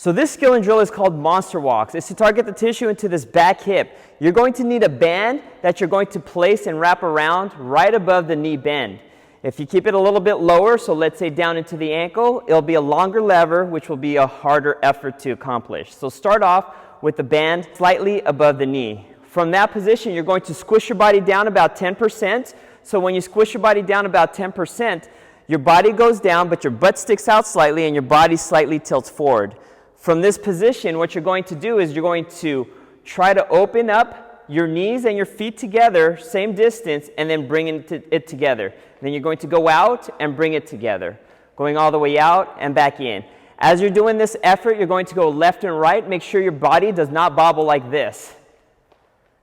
So this skill and drill is called monster walks. It's to target the tissue into this back hip. You're going to need a band that you're going to place and wrap around right above the knee bend. If you keep it a little bit lower, so let's say down into the ankle, it'll be a longer lever, which will be a harder effort to accomplish. So start off with the band slightly above the knee. From that position, you're going to squish your body down about 10%. So when you squish your body down about 10%, your body goes down, but your butt sticks out slightly and your body slightly tilts forward. From this position, what you're going to do is you're going to try to open up your knees and your feet together, same distance, and then bring it together. Then you're going to go out and bring it together, going all the way out and back in. As you're doing this effort, you're going to go left and right. Make sure your body does not bobble like this.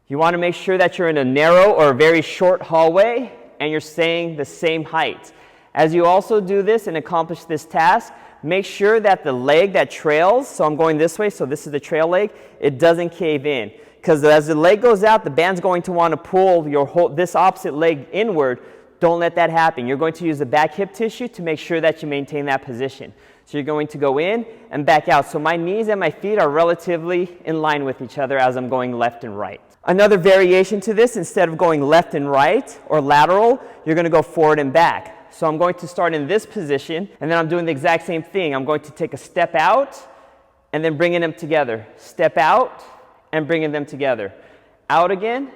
You want to make sure that you're in a narrow or a very short hallway and you're staying the same height. As you also do this and accomplish this task, make sure that the leg that trails, so I'm going this way, so this is the trail leg, it doesn't cave in. Because as the leg goes out, the band's going to want to pull this opposite leg inward. Don't let that happen. You're going to use the back hip tissue to make sure that you maintain that position. So you're going to go in and back out. So my knees and my feet are relatively in line with each other as I'm going left and right. Another variation to this, instead of going left and right or lateral, you're going to go forward and back. So I'm going to start in this position, and then I'm doing the exact same thing. I'm going to take a step out, and then bringing them together. Step out, and bringing them together. Out again,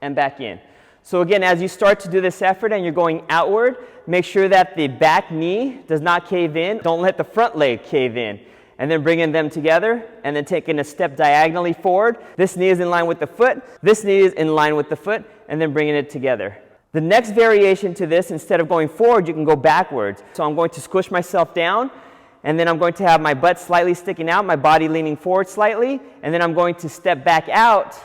and back in. So again, as you start to do this effort and you're going outward, make sure that the back knee does not cave in. Don't let the front leg cave in. And then bringing them together, and then taking a step diagonally forward. This knee is in line with the foot. This knee is in line with the foot, and then bringing it together. The next variation to this, instead of going forward, you can go backwards. So I'm going to squish myself down, and then I'm going to have my butt slightly sticking out, my body leaning forward slightly, and then I'm going to step back out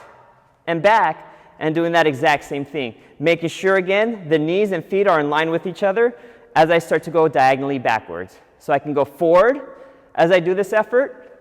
and back, and doing that exact same thing. Making sure, again, the knees and feet are in line with each other as I start to go diagonally backwards. So I can go forward as I do this effort,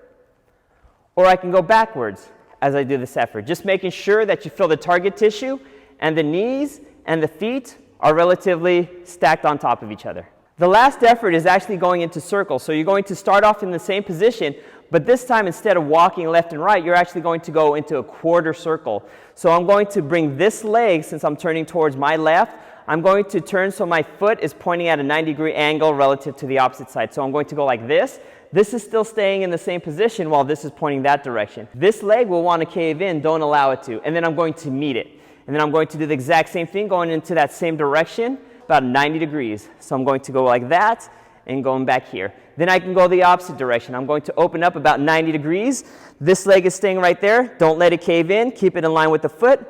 or I can go backwards as I do this effort. Just making sure that you feel the target tissue and the knees and the feet are relatively stacked on top of each other. The last effort is actually going into circles. So you're going to start off in the same position, but this time instead of walking left and right, you're actually going to go into a quarter circle. So I'm going to bring this leg, since I'm turning towards my left, I'm going to turn so my foot is pointing at a 90-degree angle relative to the opposite side. So I'm going to go like this. This is still staying in the same position while this is pointing that direction. This leg will want to cave in, don't allow it to. And then I'm going to meet it. And then I'm going to do the exact same thing, going into that same direction, about 90 degrees. So I'm going to go like that and going back here. Then I can go the opposite direction. I'm going to open up about 90 degrees. This leg is staying right there. Don't let it cave in. Keep it in line with the foot.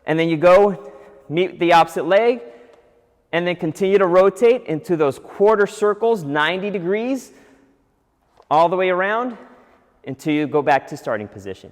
And then you go meet the opposite leg, and then continue to rotate into those quarter circles, 90 degrees, all the way around until you go back to starting position.